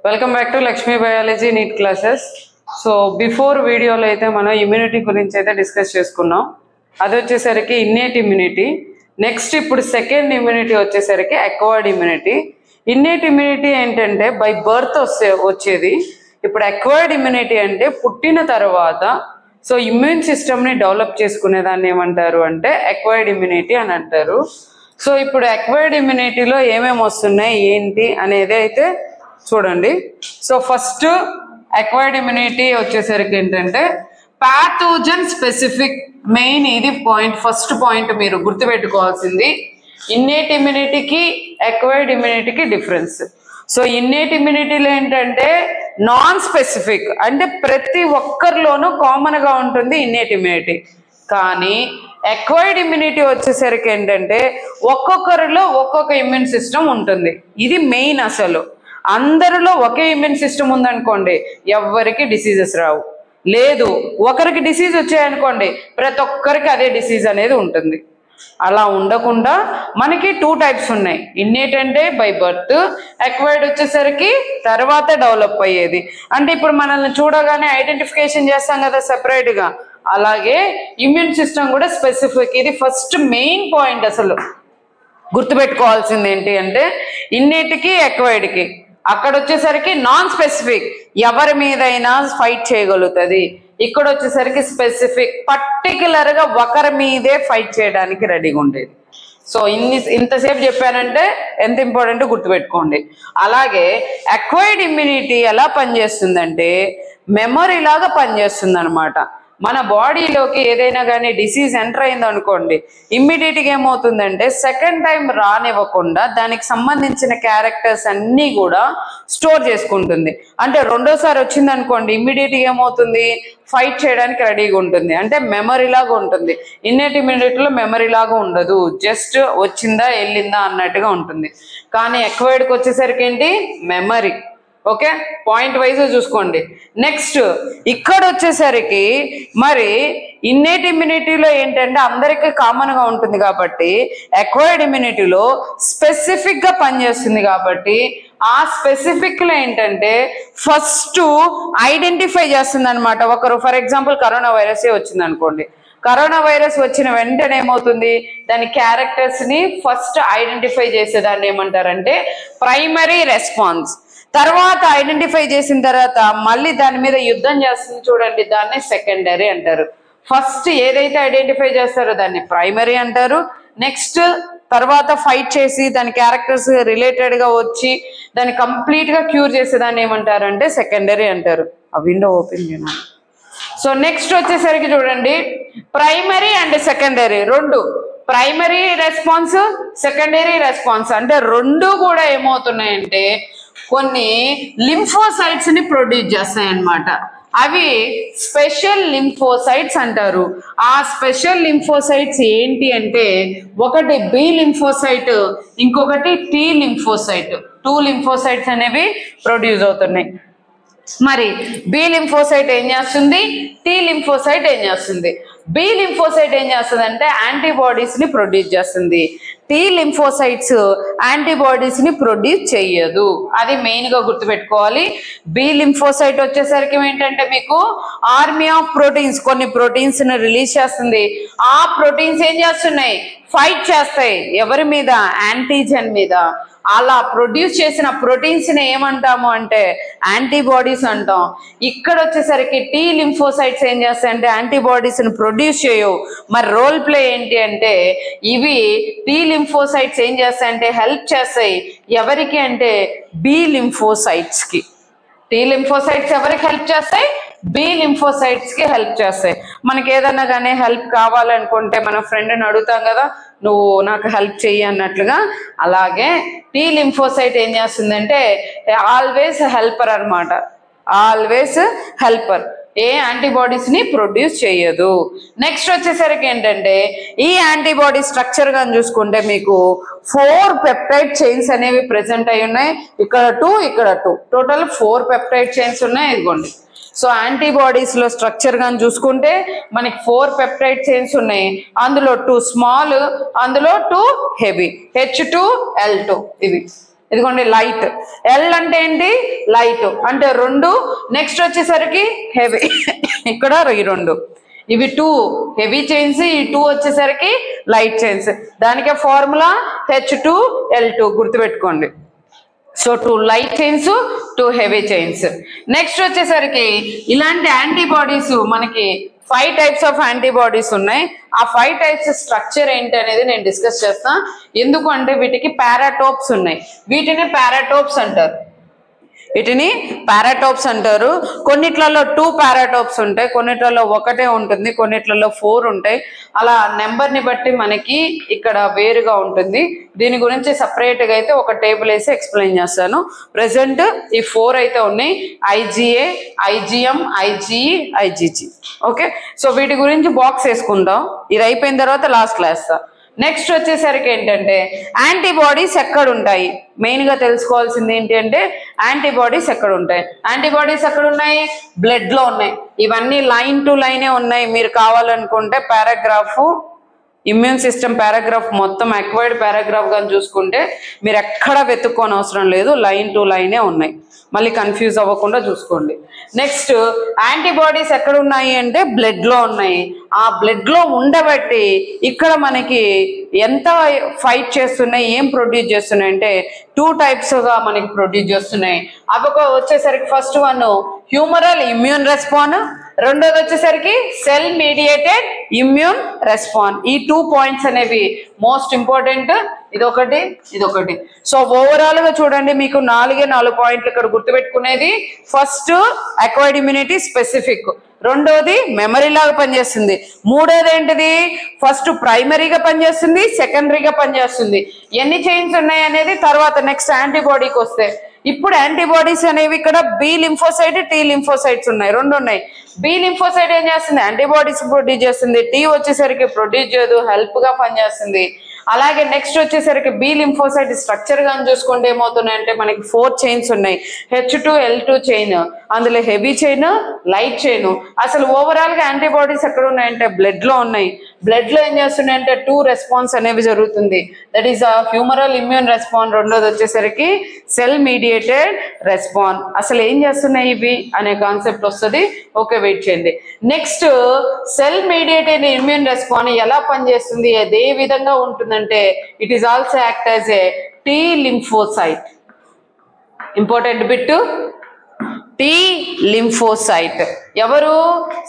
Welcome back to Lakshmi biology NEET classes. So before వీడియోలో అయితే మనం ఇమ్యూనిటీ గురించి అయితే డిస్కస్ చేసుకున్నాం. అది వచ్చేసరికి ఇన్నేట్ ఇమ్యూనిటీ. నెక్స్ట్ ఇప్పుడు సెకండ్ ఇమ్యూనిటీ వచ్చేసరికి అక్వైర్డ్ ఇమ్యూనిటీ. ఇన్నేట్ ఇమ్యూనిటీ ఏంటంటే బై బర్త్ వచ్చేది. ఇప్పుడు అక్వైర్డ్ ఇమ్యూనిటీ అంటే పుట్టిన తర్వాత సో ఇమ్యూన్ సిస్టమ్ని డెవలప్ చేసుకునే దాన్ని ఏమంటారు అంటే అక్వైర్డ్ ఇమ్యూనిటీ అని అంటారు. సో ఇప్పుడు అక్వైర్డ్ ఇమ్యూనిటీలో ఏమేమి వస్తున్నాయి ఏంటి అనేది అయితే చూడండి. సో ఫస్ట్ అక్వైర్డ్ ఇమ్యూనిటీ వచ్చేసరికి ఏంటంటే ప్యాథోజన్ స్పెసిఫిక్. మెయిన్ ఇది పాయింట్, ఫస్ట్ పాయింట్ మీరు గుర్తుపెట్టుకోవాల్సింది. ఇన్నేట్ ఇమ్యూనిటీకి అక్వైర్డ్ ఇమ్యూనిటీకి డిఫరెన్స్. సో ఇన్నేట్ ఇమ్యూనిటీలో ఏంటంటే నాన్ స్పెసిఫిక్, అంటే ప్రతి ఒక్కరిలోనూ కామన్గా ఉంటుంది ఇన్నేట్ ఇమ్యూనిటీ. కానీ అక్వైర్డ్ ఇమ్యూనిటీ వచ్చేసరికి ఏంటంటే ఒక్కొక్కరిలో ఒక్కొక్క ఇమ్యూన్ సిస్టమ్ ఉంటుంది. ఇది మెయిన్. అసలు అందరిలో ఒకే ఇమ్యూన్ సిస్టమ్ ఉందనుకోండి ఎవరికి డిసీజెస్ రావు. లేదు ఒకరికి డిసీజ్ వచ్చాయనుకోండి ప్రతి ఒక్కరికి అదే డిసీజ్ అనేది ఉంటుంది. అలా ఉండకుండా మనకి 2 టైప్స్ ఉన్నాయి. ఇన్నేట్ అంటే బై బర్త్, అక్వైర్డ్ వచ్చేసరికి తర్వాత డెవలప్ అయ్యేది. అంటే ఇప్పుడు మనల్ని చూడగానే ఐడెంటిఫికేషన్ చేస్తాం కదా సెపరేట్గా, అలాగే ఇమ్యూన్ సిస్టమ్ కూడా స్పెసిఫిక్. ఇది ఫస్ట్ మెయిన్ పాయింట్. అసలు గుర్తుపెట్టుకోవాల్సింది ఏంటి అంటే ఇన్నేట్కి అక్వైర్డ్కి అక్కడ వచ్చేసరికి నాన్ స్పెసిఫిక్, ఎవరి మీదైనా ఫైట్ చేయగలుగుతుంది. ఇక్కడ వచ్చేసరికి స్పెసిఫిక్, పర్టికులర్గా ఒకరి మీదే ఫైట్ చేయడానికి రెడీగా ఉండేది. సో ఇంతసేపు చెప్పానంటే ఎంత ఇంపార్టెంట్ గుర్తుపెట్టుకోండి. అలాగే అక్వైర్డ్ ఇమ్యూనిటీ ఎలా పనిచేస్తుందంటే మెమరీ లాగా పనిచేస్తుంది అనమాట. మన బాడీలోకి ఏదైనా కానీ డిసీజ్ ఎంటర్ అయింది అనుకోండి, ఇమ్మీడియట్గా ఏమవుతుందంటే సెకండ్ టైం రానివ్వకుండా దానికి సంబంధించిన క్యారెక్టర్స్ అన్నీ కూడా స్టోర్ చేసుకుంటుంది. అంటే రెండోసారి వచ్చింది అనుకోండి ఇమ్మీడియట్గా ఏమవుతుంది, ఫైట్ చేయడానికి రెడీగా ఉంటుంది. అంటే మెమరీ లాగా ఉంటుంది. ఇన్నేట్ ఇమ్యూనిటీలో మెమరీ లాగా ఉండదు, జస్ట్ వచ్చిందా వెళ్ళిందా అన్నట్టుగా ఉంటుంది. కానీ అక్వైర్డ్కి వచ్చేసరికి ఏంటి, మెమరీ. ఓకే, పాయింట్ వైజ్ చూసుకోండి. నెక్స్ట్ ఇక్కడ వచ్చేసరికి మరి ఇన్నేట్ ఇమ్యూనిటీలో ఏంటంటే అందరికీ కామన్గా ఉంటుంది కాబట్టి అక్వైర్డ్ ఇమ్యూనిటీలో స్పెసిఫిక్గా పనిచేస్తుంది. కాబట్టి ఆ స్పెసిఫిక్లో ఏంటంటే ఫస్ట్ ఐడెంటిఫై చేస్తుంది అనమాట. ఒకరు ఫర్ ఎగ్జాంపుల్ కరోనా వైరసే వచ్చింది అనుకోండి, కరోనా వైరస్ వచ్చిన వెంటనే ఏమవుతుంది, దాని క్యారెక్టర్స్ని ఫస్ట్ ఐడెంటిఫై చేసేదాన్ని ఏమంటారంటే ప్రైమరీ రెస్పాన్స్. తర్వాత ఐడెంటిఫై చేసిన తర్వాత మళ్ళీ దాని మీద యుద్ధం చేస్తుంది చూడండి, దాన్ని సెకండరీ అంటారు. ఫస్ట్ ఏదైతే ఐడెంటిఫై చేస్తారో దాన్ని ప్రైమరీ అంటారు. నెక్స్ట్ తర్వాత ఫైట్ చేసి దాని క్యారెక్టర్స్ రిలేటెడ్గా వచ్చి దాన్ని కంప్లీట్గా క్యూర్ చేసేదాన్ని ఏమంటారంటే సెకండరీ అంటారు. ఆ విండో ఓపెన్ చేయనా. సో నెక్స్ట్ వచ్చేసరికి చూడండి ప్రైమరీ అండ్ సెకండరీ రెండు, ప్రైమరీ రెస్పాన్స్ సెకండరీ రెస్పాన్స్ అంటే రెండు కూడా ఏమవుతున్నాయంటే కొన్ని లింఫోసైట్స్ ని ప్రొడ్యూస్ చేస్తాయి అన్నమాట. అవి స్పెషల్ లింఫోసైట్స్ అంటారు. ఆ స్పెషల్ లింఫోసైట్స్ ఏంటి అంటే ఒకటి బి లింఫోసైట్, ఇంకొకటి టీ లింఫోసైట్. 2 లింఫోసైట్స్ అనేవి ప్రొడ్యూస్ అవుతున్నాయి. మరి బి లింఫోసైట్ ఏం చేస్తుంది, టీ లింఫోసైట్ ఏం చేస్తుంది? బి లింఫోసైట్ ఏం చేస్తుంది అంటే యాంటీబాడీస్ ని ప్రొడ్యూస్ చేస్తుంది. టీ లింఫోసైట్స్ యాంటీబాడీస్ ని ప్రొడ్యూస్ చెయ్యదు. అది మెయిన్ గా గుర్తుపెట్టుకోవాలి. బి లింఫోసైట్ వచ్చేసరికి ఏంటంటే మీకు ఆర్మీ ఆఫ్ ప్రోటీన్స్, కొన్ని ప్రోటీన్స్ ని రిలీజ్ చేస్తుంది. ఆ ప్రోటీన్స్ ఏం చేస్తున్నాయి, ఫైట్ చేస్తాయి. ఎవరి మీద, యాంటీజెన్ మీద. అలా ప్రొడ్యూస్ చేసిన ప్రోటీన్స్ ని ఏమంటాము అంటే యాంటీబాడీస్ అంటాం. ఇక్కడ వచ్చేసరికి టీ లింఫోసైట్స్ ఏం చేస్తాయంటే యాంటీబాడీస్ ని ప్రొడ్యూస్ చేయవు. మరి రోల్ ప్లే ఏంటి అంటే ఇవి టీ లింఫోసైట్స్ ఏం చేస్తాయంటే హెల్ప్ చేస్తాయి. ఎవరికి అంటే బి లింఫోసైట్స్ కి. టీ లింఫోసైట్స్ ఎవరికి హెల్ప్ చేస్తాయి, బి లింఫోసైట్స్ కి హెల్ప్ చేస్తాయి. మనకి ఏదన్నా కానీ హెల్ప్ కావాలనుకుంటే మన ఫ్రెండ్ని అడుగుతాం కదా, నువ్వు నాకు హెల్ప్ చెయ్యి అన్నట్లుగా. అలాగే టీ లింఫోసైట్ ఏం చేస్తుందంటే ఆల్వేస్ హెల్పర్ అనమాట. ఆల్వేస్ హెల్పర్, ఏ యాంటీబాడీస్ ని ప్రొడ్యూస్ చేయదు. నెక్స్ట్ వచ్చేసరికి ఏంటంటే ఈ యాంటీబాడీ స్ట్రక్చర్ గా చూసుకుంటే మీకు 4 పెప్టైడ్ చైన్స్ అనేవి ప్రెసెంట్ అయి ఉన్నాయి. ఇక్కడ 2, ఇక్కడ 2, టోటల్ 4 పెప్టైడ్ చైన్స్ ఉన్నాయి. ఇదిగోండి. సో యాంటీబాడీస్ లో స్ట్రక్చర్ గా చూసుకుంటే మనకి 4 పెప్టైడ్ చైన్స్ ఉన్నాయి. అందులో 2 స్మాల్, అందులో 2 హెవీ, H2L2 ఇవి. ఇదిగోండి లైట్. ఎల్ అంటే ఏంటి? లైట్ అంటే 2. నెక్స్ట్ వచ్చేసరికి హెవీ, ఇక్కడ ఈ 2 ఇవి 2 హెవీ చైన్స్, ఈ 2 వచ్చేసరికి లైట్ చైన్స్. దానికే ఫార్ములా H2L2 గుర్తుపెట్టుకోండి. So 2 light chains, 2 heavy chains. Next వచ్చేసరికి ఇలాంటి యాంటీబాడీస్ మనకి 5 టైప్స్ ఆఫ్ యాంటీబాడీస్ ఉన్నాయి. ఆ 5 టైప్స్ స్ట్రక్చర్ ఏంటి అనేది నేను డిస్కస్ చేస్తా. ఎందుకు అంటే వీటికి పారాటోప్స్ ఉన్నాయి. వీటిని పారాటోప్స్ అంటారు. కొన్నిట్లలో 2 పారాటోప్స్ ఉంటాయి, కొన్నిట్లలో 1 ఉంటుంది, కొన్నిట్లలో 4 ఉంటాయి. అలా నెంబర్ని బట్టి మనకి ఇక్కడ వేరుగా ఉంటుంది. దీని గురించి సపరేట్గా అయితే ఒక టేబుల్ వేసి ఎక్స్ప్లెయిన్ చేస్తాను. ప్రెసెంట్ ఈ 4 అయితే ఉన్నాయి: IgA, IgM, IgE, IgG. Okay, so వీటి గురించి బాక్స్ వేసుకుందాం. ఇది అయిపోయిన తర్వాత లాస్ట్ క్లాస్. నెక్స్ట్ వచ్చేసరికి ఏంటంటే యాంటీబాడీస్ ఎక్కడ ఉంటాయి, మెయిన్గా తెలుసుకోవాల్సింది ఏంటి అంటే యాంటీబాడీస్ ఎక్కడ ఉంటాయి. యాంటీబాడీస్ ఎక్కడ ఉన్నాయి? బ్లడ్లో ఉన్నాయి. ఇవన్నీ లైన్ టు లైనే ఉన్నాయి. మీరు కావాలనుకుంటే పారాగ్రాఫ్, ఇమ్యూన్ సిస్టమ్ పారాగ్రాఫ్ మొత్తం అక్వైర్డ్ పారాగ్రాఫ్ కానీ చూసుకుంటే మీరు ఎక్కడ వెతుక్కోని అవసరం లేదు, లైన్ టు లైనే ఉన్నాయి. మళ్ళీ కన్ఫ్యూజ్ అవ్వకుండా చూసుకోండి. నెక్స్ట్ యాంటీబాడీస్ ఎక్కడ ఉన్నాయి అంటే బ్లడ్లో ఉన్నాయి. ఆ బ్లడ్లో ఉండబట్టి ఇక్కడ మనకి ఎంత ఫైట్ చేస్తున్నాయి, ఏం ప్రొడ్యూస్ చేస్తున్నాయి అంటే 2 టైప్స్గా మనకి ప్రొడ్యూస్ చేస్తున్నాయి. అవి వచ్చేసరికి first one humoral immune response, రెండోది వచ్చేసరికి సెల్ మీడియేటెడ్ ఇమ్యూన్ రెస్పాన్స్. ఈ 2 పాయింట్స్ అనేవి మోస్ట్ ఇంపార్టెంట్. ఇదొకటి. సో ఓవరాల్ గా చూడండి, మీకు 4 పాయింట్లు ఇక్కడ గుర్తుపెట్టుకునేది. ఫస్ట్ అక్వైర్డ్ ఇమ్యూనిటీ స్పెసిఫిక్, రెండోది మెమరీ లాగా పనిచేస్తుంది, మూడోది ఏంటిది ఫస్ట్ ప్రైమరీగా పనిచేస్తుంది, సెకండరీగా పనిచేస్తుంది. ఎన్ని చైన్స్ ఉన్నాయి అనేది తర్వాత నెక్స్ట్ యాంటీబాడీకి వస్తే. ఇప్పుడు యాంటీబాడీస్ అనేవి ఇక్కడ బి లింఫోసైట్, టీ లింఫోసైట్స్ ఉన్నాయి, 2 ఉన్నాయి. బి లింఫోసైట్ ఏం చేస్తుంది? యాంటీబాడీస్ ప్రొడ్యూస్ చేస్తుంది. టీ వచ్చేసరికి ప్రొడ్యూస్ చేయదు, హెల్ప్ గా పనిచేస్తుంది. అలాగే నెక్స్ట్ వచ్చేసరికి బి లింఫోసైట్ స్ట్రక్చర్ గా చూసుకుంటే ఏమవుతున్నాయంటే మనకి 4 చైన్స్ ఉన్నాయి. H2L2 చైన్, అందులో హెవీ చైన్, లైట్ చైన్. అసలు ఓవరాల్ గా యాంటీబాడీస్ ఎక్కడ ఉన్నాయంటే బ్లడ్ లో ఉన్నాయి. బ్లడ్ లో ఏం చేస్తున్నాయంటే 2 రెస్పాన్స్ అనేవి జరుగుతుంది. That is humoral immune response, రెండోది వచ్చేసరికి సెల్ మీడియేటెడ్ రెస్పాన్స్. అసలు ఏం చేస్తున్నాయి ఇవి అనే కాన్సెప్ట్ వస్తుంది. ఓకే, వెయిట్ చేయండి. Next cell mediated immune response ఎలా పనిచేస్తుంది, అదే విధంగా ఉంటుందంటే it is also act as a tea lymphocyte. Important bit, tea lymphocyte. ఎవరు?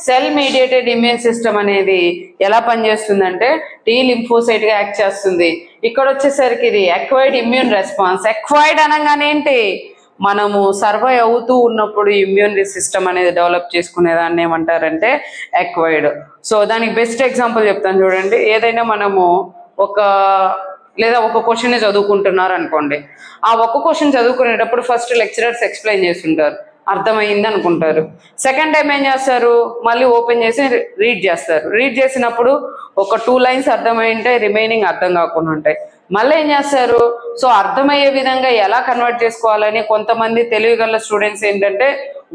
సెల్ మీడియేటెడ్ ఇమ్యూన్ సిస్టమ్ అనేది ఎలా పనిచేస్తుందంటే టీ లింఫోసైట్ గా యాక్ట్ చేస్తుంది. ఇక్కడ వచ్చేసరికి ఇది అక్వైర్డ్ ఇమ్యూన్ రెస్పాన్స్. అక్వైర్డ్ అనగానే ఏంటి? మనము సర్వై అవుతూ ఉన్నప్పుడు ఇమ్యూన్ సిస్టమ్ అనేది డెవలప్ చేసుకునే దాన్ని ఏమంటారంటే అక్వైర్డ్. సో దానికి బెస్ట్ ఎగ్జాంపుల్ చెప్తాను చూడండి. ఏదైనా మనము ఒక క్వశ్చన్ చదువుకుంటున్నారు అనుకోండి. ఆ ఒక్క క్వశ్చన్ చదువుకునేటప్పుడు ఫస్ట్ లెక్చరర్స్ ఎక్స్ప్లెయిన్ చేస్తుంటారు, అర్థమైంది అనుకుంటారు. సెకండ్ టైం ఏం చేస్తారు? మళ్ళీ ఓపెన్ చేసి రీడ్ చేస్తారు. రీడ్ చేసినప్పుడు ఒక 2 లైన్స్ అర్థమై ఉంటాయి, రిమైనింగ్ అర్థం కాకుండా ఉంటాయి. మళ్ళీ ఏం చేస్తారు? సో అర్థమయ్యే విధంగా ఎలా కన్వర్ట్ చేసుకోవాలని కొంతమంది తెలివిగల స్టూడెంట్స్ ఏంటంటే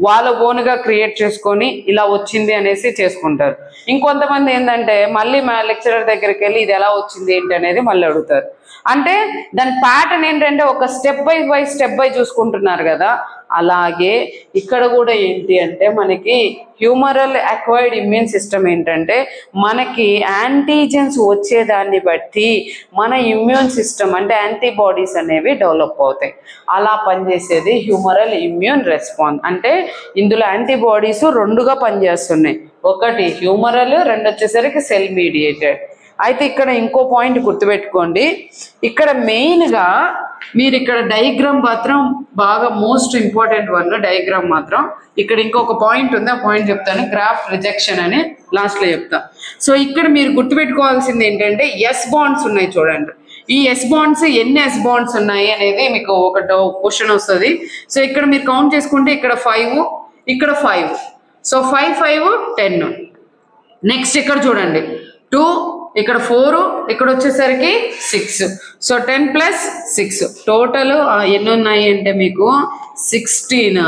వాళ్ళ ఓన్గా క్రియేట్ చేసుకొని ఇలా వచ్చింది అనేసి చేసుకుంటారు. ఇంకొంతమంది ఏంటంటే మళ్ళీ మా లెక్చరర్ దగ్గరికి వెళ్ళి ఇది ఎలా వచ్చింది ఏంటి అనేది మళ్ళీ అడుగుతారు. అంటే దాని ప్యాటర్న్ ఏంటంటే ఒక స్టెప్ బై చూసుకుంటున్నారు కదా. అలాగే ఇక్కడ కూడా ఏంటి అంటే మనకి హ్యూమరల్ అక్వైర్డ్ ఇమ్యూన్ సిస్టమ్ ఏంటంటే మనకి యాంటీజెన్స్ వచ్చేదాన్ని బట్టి మన ఇమ్యూన్ సిస్టమ్ అంటే యాంటీబాడీస్ అనేవి డెవలప్ అవుతాయి. అలా పనిచేసేది హ్యూమరల్ ఇమ్యూన్ రెస్పాన్స్. అంటే ఇందులో యాంటీబాడీస్ 2గా పనిచేస్తున్నాయి. ఒకటి హ్యూమరల్, 2 వచ్చేసరికి సెల్ మీడియేటెడ్. అయితే ఇక్కడ ఇంకో పాయింట్ గుర్తుపెట్టుకోండి. ఇక్కడ మెయిన్గా మీరు ఇక్కడ డయాగ్రామ్ మాత్రం బాగా మోస్ట్ ఇంపార్టెంట్ వన్. డయాగ్రామ్ మాత్రం ఇక్కడ ఇంకొక పాయింట్ ఉంది, ఆ పాయింట్ చెప్తాను. గ్రాఫ్ రిజెక్షన్ అని లాస్ట్లో చెప్తా. సో ఇక్కడ మీరు గుర్తుపెట్టుకోవాల్సింది ఏంటంటే ఎస్ బాండ్స్ ఉన్నాయి చూడండి. ఈ ఎస్ బాండ్స్ ఎన్ని ఎస్ బాండ్స్ ఉన్నాయి అనేది మీకు ఒక క్వశ్చన్ వస్తుంది. సో ఇక్కడ మీరు కౌంట్ చేసుకుంటే ఇక్కడ 5, ఇక్కడ 5. సో 5, 5, 10. నెక్స్ట్ ఇక్కడ చూడండి 2, ఇక్కడ 4, ఇక్కడ వచ్చేసరికి 6. సో 10 + 6 టోటల్ ఎన్ని ఉన్నాయి అంటే మీకు 16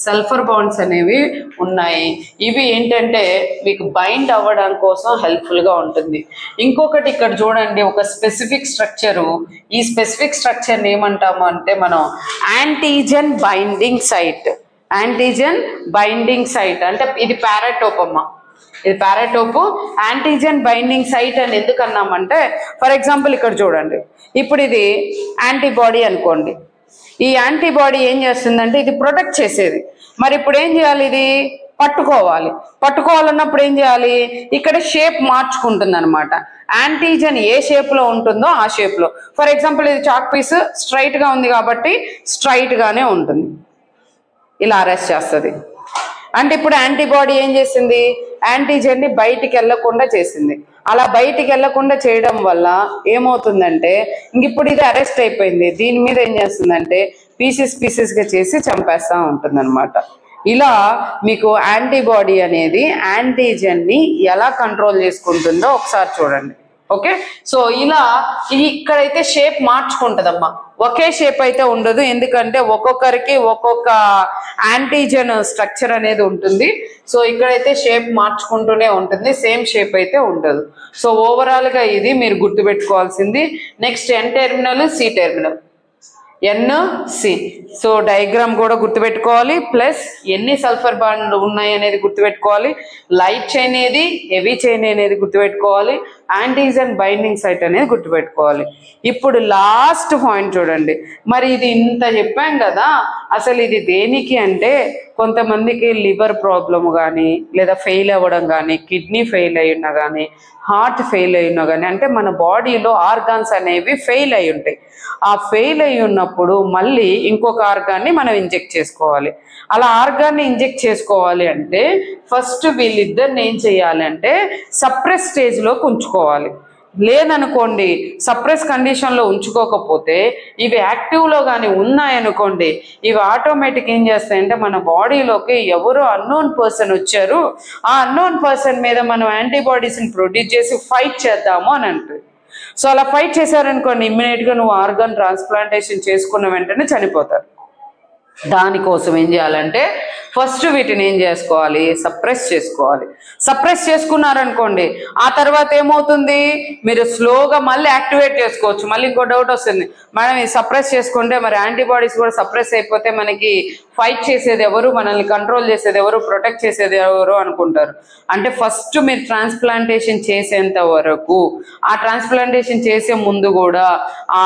సల్ఫర్ బాండ్స్ అనేవి ఉన్నాయి. ఇవి ఏంటంటే మీకు బైండ్ అవ్వడం కోసం హెల్ప్ఫుల్గా ఉంటుంది. ఇంకొకటి ఇక్కడ చూడండి, ఒక స్పెసిఫిక్ స్ట్రక్చరు. ఈ స్పెసిఫిక్ స్ట్రక్చర్ని ఏమంటాము అంటే మనం antigen binding site. Antigen binding site అంటే ఇది పారాటోప్ అమ్మ, ఇది పారాటోపు. యాంటీజెన్ బైండింగ్ సైట్ అని ఎందుకు అన్నామంటే, ఫర్ ఎగ్జాంపుల్ ఇక్కడ చూడండి, ఇప్పుడు ఇది యాంటీబాడీ అనుకోండి. ఈ యాంటీబాడీ ఏం చేస్తుందంటే ఇది ప్రొటెక్ట్ చేసేది. మరి ఇప్పుడు ఏం చేయాలి, ఇది పట్టుకోవాలన్నప్పుడు ఏం చేయాలి, ఇక్కడ షేప్ మార్చుకుంటుంది అనమాట. యాంటీజెన్ ఏ షేప్లో ఉంటుందో ఆ షేప్లో. ఫర్ ఎగ్జాంపుల్ ఇది చాక్ పీస్ స్ట్రైట్గా ఉంది కాబట్టి స్ట్రైట్గానే ఉంటుంది, ఇలా అరెస్ట్ చేస్తుంది. అంటే ఇప్పుడు యాంటీబాడీ ఏం చేసింది, యాంటీజెన్ని బయటికి వెళ్లకుండా చేసింది. అలా బయటికి వెళ్లకుండా చేయడం వల్ల ఏమవుతుందంటే ఇంక ఇప్పుడు ఇది అరెస్ట్ అయిపోయింది. దీని మీద ఏం చేస్తుందంటే పీసెస్గా చేసి చంపేస్తూ ఉంటుంది అనమాట. ఇలా మీకు యాంటీబాడీ అనేది యాంటీజెన్ని ఎలా కంట్రోల్ చేసుకుంటుందో ఒకసారి చూడండి. ఓకే, సో ఇలా ఇది ఇక్కడైతే షేప్ మార్చుకుంటుందమ్మా, ఒకే షేప్ అయితే ఉండదు. ఎందుకంటే ఒక్కొక్కరికి ఒక్కొక్క యాంటీజెన్ స్ట్రక్చర్ అనేది ఉంటుంది. సో ఇక్కడైతే షేప్ మార్చుకుంటూనే ఉంటుంది, సేమ్ షేప్ అయితే ఉండదు. సో ఓవరాల్గా ఇది మీరు గుర్తుపెట్టుకోవాల్సింది. Next N terminal, C terminal, NC. So diagram కూడా గుర్తుపెట్టుకోవాలి, ప్లస్ ఎన్ని సల్ఫర్ బాండ్లు ఉన్నాయి అనేది గుర్తుపెట్టుకోవాలి, లైట్ చైన్ ఏది, హెవీ చైన్ అనేది గుర్తుపెట్టుకోవాలి, యాంటీజెన్ బైండింగ్ సైట్ అనేది గుర్తుపెట్టుకోవాలి. ఇప్పుడు లాస్ట్ పాయింట్ చూడండి. మరి ఇది ఇంత చెప్పాం కదా, అసలు ఇది దేనికి అంటే కొంతమందికి లివర్ ప్రాబ్లమ్ కానీ, లేదా ఫెయిల్ అవ్వడం కానీ, కిడ్నీ ఫెయిల్ అయినా కానీ, హార్ట్ ఫెయిల్ అయినా కానీ, అంటే మన బాడీలో ఆర్గాన్స్ అనేవి ఫెయిల్ అయి ఉంటాయి. ఆ ఫెయిల్ అయి ఉన్నప్పుడు మళ్ళీ ఇంకొక ఆర్గాన్ని మనం ఇంజెక్ట్ చేసుకోవాలి. అలా ఆర్గాన్ని ఇంజెక్ట్ చేసుకోవాలి అంటే ఫస్ట్ వీళ్ళిద్దరిని ఏం చేయాలంటే సప్రెస్ స్టేజ్లోకి ఉంచుకోవాలి. లేదనుకోండి, సప్రెస్ కండిషన్లో ఉంచుకోకపోతే ఇవి యాక్టివ్లో కానీ ఉన్నాయనుకోండి, ఇవి ఆటోమేటిక్ ఏం చేస్తాయంటే మన బాడీలోకి ఎవరో అన్నోన్ పర్సన్ వచ్చారు, ఆ అన్నోన్ పర్సన్ మీద మనం యాంటీబాడీస్ని ప్రొడ్యూస్ చేసి ఫైట్ చేద్దాము అని అంటుంది. సో అలా ఫైట్ చేశారనుకోండి, ఇమ్మీడియట్గా నువ్వు ఆర్గాన్ ట్రాన్స్ప్లాంటేషన్ చేసుకున్న వెంటనే చనిపోతారు. దానికోసం ఏం చేయాలంటే ఫస్ట్ వీటిని ఏం చేసుకోవాలి, సప్రెస్ చేసుకోవాలి. సప్రెస్ చేసుకున్నారనుకోండి, ఆ తర్వాత ఏమవుతుంది, మీరు స్లోగా మళ్ళీ యాక్టివేట్ చేసుకోవచ్చు. మళ్ళీ ఇంకో డౌట్ వస్తుంది, మేడం ఇది సప్రెస్ చేసుకుంటే మరి యాంటీబాడీస్ కూడా సప్రెస్ అయిపోతే మనకి ఫైట్ చేసేది ఎవరు, మనల్ని కంట్రోల్ చేసేది ఎవరు, ప్రొటెక్ట్ చేసేది ఎవరు అనుకుంటారు. అంటే ఫస్ట్ మీరు ట్రాన్స్ప్లాంటేషన్ చేసేంత వరకు, ఆ ట్రాన్స్ప్లాంటేషన్ చేసే ముందు కూడా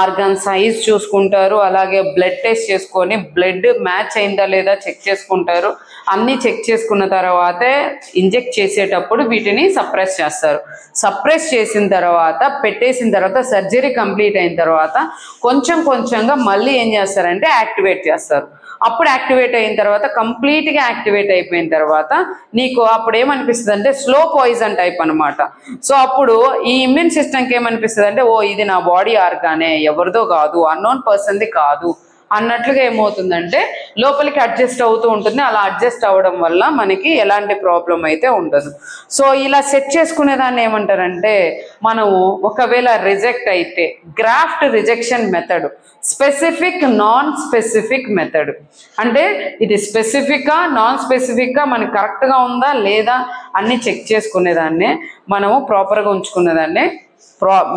ఆర్గాన్ సైజ్ చూసుకుంటారు, అలాగే బ్లడ్ టెస్ట్ చేసుకొని బ్లడ్ మ్యాచ్ అయిందా లేదా చెక్ చేసుకుంటారు. అన్నీ చెక్ చేసుకున్న తర్వాతే ఇంజెక్ట్ చేసేటప్పుడు వీటిని సప్రెస్ చేస్తారు. సప్రెస్ చేసిన తర్వాత పెట్టేసిన తర్వాత సర్జరీ కంప్లీట్ అయిన తర్వాత కొంచెం కొంచెంగా మళ్ళీ ఏం చేస్తారంటే యాక్టివేట్ చేస్తారు. అప్పుడు యాక్టివేట్ అయిన తర్వాత కంప్లీట్గా యాక్టివేట్ అయిపోయిన తర్వాత నీకు అప్పుడు ఏమనిపిస్తుంది అంటే స్లో పాయిజన్ టైప్ అనమాట. సో అప్పుడు ఈ ఇమ్యూన్ సిస్టమ్కి ఏమనిపిస్తుంది అంటే ఓ ఇది నా బాడీ ఆర్గానే, ఎవరిదో కాదు, అన్నోన్ పర్సన్ది కాదు అన్నట్లుగా ఏమవుతుందంటే లోపలికి అడ్జస్ట్ అవుతూ ఉంటుంది. అలా అడ్జస్ట్ అవ్వడం వల్ల మనకి ఎలాంటి ప్రాబ్లం అయితే ఉండదు. సో ఇలా సెట్ చేసుకునే దాన్ని ఏమంటారంటే మనము ఒకవేళ రిజెక్ట్ అయితే graft rejection method, specific non specific method. అంటే ఇది స్పెసిఫిక్గా నాన్ స్పెసిఫిక్గా మనకి కరెక్ట్గా ఉందా లేదా అన్నీ చెక్ చేసుకునేదాన్నే మనము ప్రాపర్గా ఉంచుకునేదాన్నే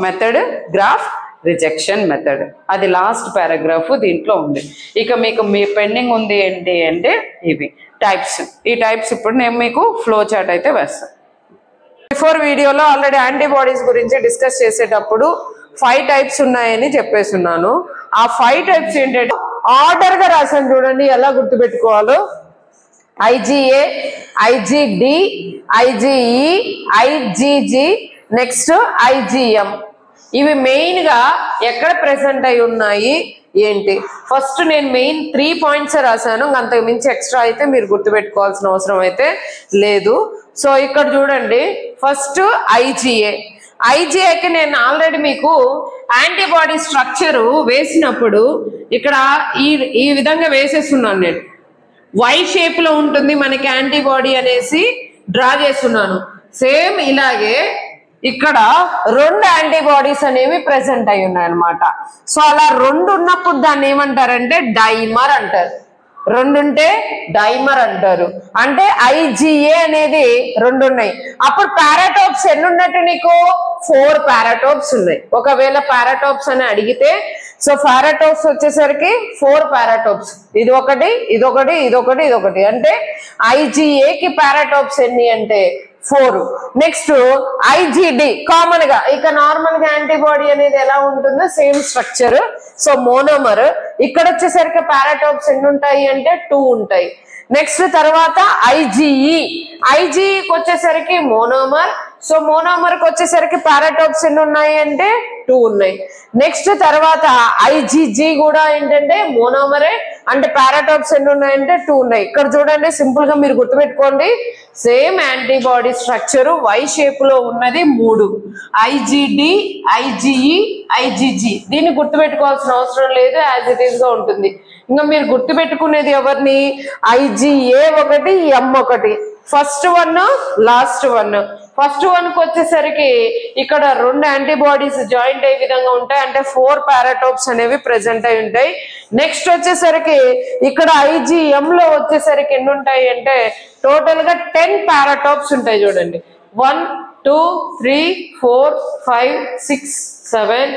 మెథడ్ గ్రాఫ్ట్ రిజెక్షన్ మెథడ్. అది లాస్ట్ పారాగ్రాఫ్ దీంట్లో ఉంది. ఇక మీకు మీ పెండింగ్ ఉంది ఏంటి అంటే ఇవి టైప్స్. ఈ టైప్స్ ఇప్పుడు నేను మీకు ఫ్లో చార్ట్ అయితే వేస్తాను. బిఫోర్ వీడియోలో ఆల్రెడీ యాంటీబాడీస్ గురించి డిస్కస్ చేసేటప్పుడు 5 టైప్స్ ఉన్నాయని చెప్పేస్తున్నాను. ఆ 5 టైప్స్ ఏంటంటే ఆర్డర్గా రాసాను చూడండి, ఎలా గుర్తుపెట్టుకోవాలో. IgA, IgD, IgE, IgG, next IgM. ఇవి మెయిన్గా ఎక్కడ ప్రెసెంట్ అయి ఉన్నాయి ఏంటి. ఫస్ట్ నేను మెయిన్ 3 పాయింట్స్ రాశాను, అంతకు మించి ఎక్స్ట్రా అయితే మీరు గుర్తుపెట్టుకోవాల్సిన అవసరం అయితే లేదు. సో ఇక్కడ చూడండి, ఫస్ట్ IgAకి నేను ఆల్రెడీ మీకు యాంటీబాడీ స్ట్రక్చరు వేసినప్పుడు ఇక్కడ ఈ విధంగా వేసేస్తున్నాను. నేను Y షేప్లో ఉంటుంది మనకి యాంటీబాడీ అనేసి డ్రా చేస్తున్నాను. సేమ్ ఇలాగే ఇక్కడ 2 యాంటీబాడీస్ అనేవి ప్రెసెంట్ అయి ఉన్నాయి అనమాట. సో అలా 2 ఉన్నప్పుడు దాన్ని ఏమంటారంటే డైమర్ అంటారు. రెండు ఉంటే డైమర్ అంటారు. అంటే IgA అనేది రెండు ఉన్నాయి. అప్పుడు పారాటోప్స్ ఎన్ని ఉన్నట్టు నీకు 4 పారాటోప్స్ ఉన్నాయి. ఒకవేళ పారాటోప్స్ అని అడిగితే సో పారాటోప్స్ వచ్చేసరికి 4 పారాటోప్స్, ఇది ఒకటి ఇదొకటి ఇదొకటి ఇదొకటి. అంటే IgAకి పారాటోప్స్ ఎన్ని అంటే 4. నెక్స్ట్ IgD కామన్ గా ఇక నార్మల్ గా యాంటీబాడీ అనేది ఎలా ఉంటుందో సేమ్ స్ట్రక్చర్. So monomer. ఇక్కడ వచ్చేసరికి పారాటోప్స్ ఎన్ని ఉంటాయి అంటే 2 ఉంటాయి. నెక్స్ట్ తర్వాత IgEకి వచ్చేసరికి మోనోమర్. సో మోనోమర్ కి వచ్చేసరికి పారాటోప్స్ ఎన్ని ఉన్నాయి అంటే 2 ఉన్నాయి. నెక్స్ట్ తర్వాత IgG కూడా ఏంటంటే మోనోమరే, అంటే పారాటోప్స్ ఎన్ని ఉన్నాయంటే 2 ఉన్నాయి. ఇక్కడ చూడండి సింపుల్ గా మీరు గుర్తుపెట్టుకోండి, same antibody structure Y shape లో ఉన్నది 3, IgD IgE IgG. దీన్ని గుర్తుపెట్టుకోవాల్సిన అవసరం లేదు, యాజ్ ఇట్ ఈస్ గా ఉంటుంది. ఇంకా మీరు గుర్తుపెట్టుకునేది ఎవరిని, IgA ఒకటి M ఒకటి, first one last one. First one కి వచ్చేసరికి ఇక్కడ 2 యాంటీబాడీస్ జాయింట్ అయ్యే విధంగా ఉంటాయి, అంటే 4 పారాటోప్స్ అనేవి ప్రెసెంట్ అయి ఉంటాయి. నెక్స్ట్ వచ్చేసరికి ఇక్కడ IgM లో వచ్చేసరికి ఎన్ని ఉంటాయి అంటే టోటల్ గా 10 పారాటోప్స్ ఉంటాయి. చూడండి 1 2 3 4 5 6 7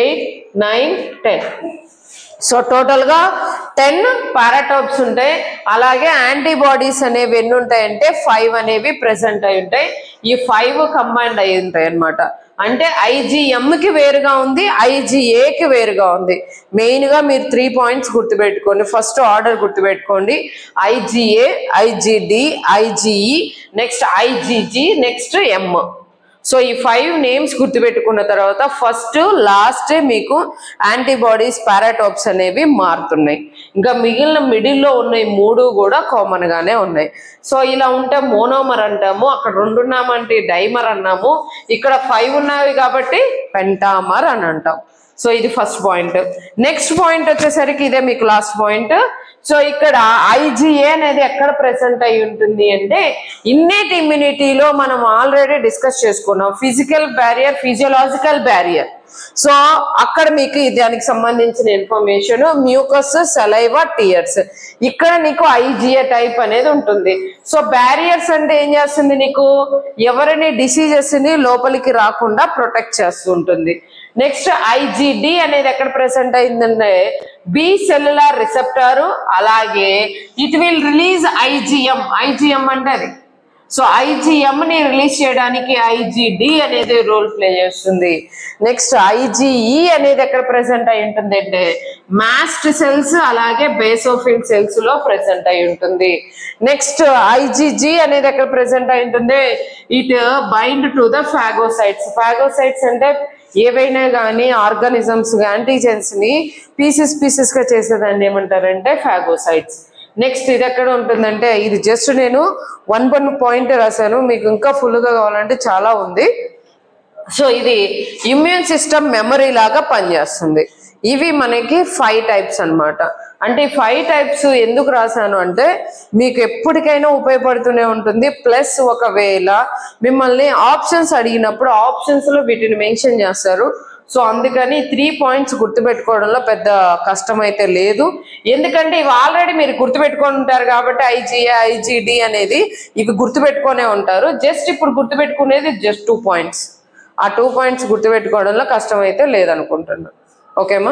8 9 10. సో టోటల్ గా 10 పారాటోప్స్ ఉంటాయి. అలాగే యాంటీబాడీస్ అనేవి ఎన్ని ఉంటాయంటే 5 అనేవి ప్రెసెంట్ అయి ఉంటాయి. ఈ 5 కంబైండ్ అయి ఉంటాయి అన్నమాట. అంటే IgM కి వేరుగా ఉంది, IgA కి వేరుగా ఉంది. మెయిన్ గా మీరు 3 పాయింట్స్ గుర్తుపెట్టుకోండి. ఫస్ట్ ఆర్డర్ గుర్తుపెట్టుకోండి, IgA IgD IgE next IgG next M. So ఈ 5 నేమ్స్ గుర్తుపెట్టుకున్న తర్వాత ఫస్ట్ లాస్ట్ మీకు యాంటీబాడీస్ పారాటోప్స్ అనేవి మారుతున్నాయి. ఇంకా మిగిలిన మిడిల్లో ఉన్న 3 కూడా కామన్ గానే ఉన్నాయి. సో ఇలా ఉంటే మోనోమర్ అంటాము, అక్కడ 2 ఉన్నామంటే డైమర్ అన్నాము, ఇక్కడ 5 ఉన్నాయి కాబట్టి పెంటామర్ అని అంటాం. సో ఇది ఫస్ట్ పాయింట్. నెక్స్ట్ పాయింట్ వచ్చేసరికి ఇదే మీకు లాస్ట్ పాయింట్. సో ఇక్కడ IgA అనేది ఎక్కడ ప్రెసెంట్ అయి ఉంటుంది అంటే ఇన్నేట్ ఇమ్యూనిటీలో మనం ఆల్రెడీ డిస్కస్ చేసుకున్నాం, physical barrier physiological barrier. So అక్కడ మీకు దానికి సంబంధించిన ఇన్ఫర్మేషన్ మ్యూకస్ సలైవా టీయర్స్. ఇక్కడ నీకు IgA టైప్ అనేది ఉంటుంది. సో బ్యారియర్స్ అంటే ఏం చేస్తుంది, నీకు ఎవరిని డిసీజెస్ ని లోపలికి రాకుండా ప్రొటెక్ట్ చేస్తూ ఉంటుంది. నెక్స్ట్ IgD అనేది ఎక్కడ ప్రెసెంట్ అయిందంటే బి సెల్యులార్ రిసెప్టారు. అలాగే ఇట్ విల్ రిలీజ్ IgM అంటే అది. సో IgM ని రిలీజ్ చేయడానికి IgD అనేది రోల్ ప్లే చేస్తుంది. నెక్స్ట్ IgE అనేది ఎక్కడ ప్రెసెంట్ అయి ఉంటుంది అంటే మాస్ట్ సెల్స్ అలాగే బేసోఫిల్ సెల్స్ లో ప్రెసెంట్ అయి ఉంటుంది. నెక్స్ట్ IgG అనేది ఎక్కడ ప్రెసెంట్ అయి ఉంటుంది, it bind to the phagocytes. Phagocytes అంటే ఏవైనా కానీ ఆర్గానిజమ్స్ యాంటీజెన్స్ ని పీసెస్ గా చేసేదాన్ని ఏమంటారంటే ఫాగోసైట్స్. నెక్స్ట్ ఇది ఎక్కడ ఉంటుందంటే ఇది జస్ట్ నేను 1 పాయింట్ రాశాను, మీకు ఇంకా ఫుల్ గా కావాలంటే చాలా ఉంది. సో ఇది ఇమ్యూన్ సిస్టమ్ మెమరీ లాగా పనిచేస్తుంది. ఇవి మనకి 5 టైప్స్ అన్నమాట. అంటే 5 టైప్స్ ఎందుకు రాశాను అంటే మీకు ఎప్పటికైనా ఉపయోగపడుతూనే ఉంటుంది. ప్లస్ ఒకవేళ మిమ్మల్ని ఆప్షన్స్ అడిగినప్పుడు ఆప్షన్స్ లో వీటిని మెన్షన్ చేస్తారు. సో అందుకని 3 పాయింట్స్ గుర్తుపెట్టుకోవడంలో పెద్ద కష్టం అయితే లేదు, ఎందుకంటే ఇవి ఆల్రెడీ మీరు గుర్తుపెట్టుకొని ఉంటారు కాబట్టి IgA IgD అనేది ఇవి గుర్తుపెట్టుకునే ఉంటారు. జస్ట్ ఇప్పుడు గుర్తుపెట్టుకునేది జస్ట్ 2 పాయింట్స్. ఆ 2 పాయింట్స్ గుర్తుపెట్టుకోవడంలో కష్టం అయితే లేదనుకుంటున్నాను. ఓకేమా?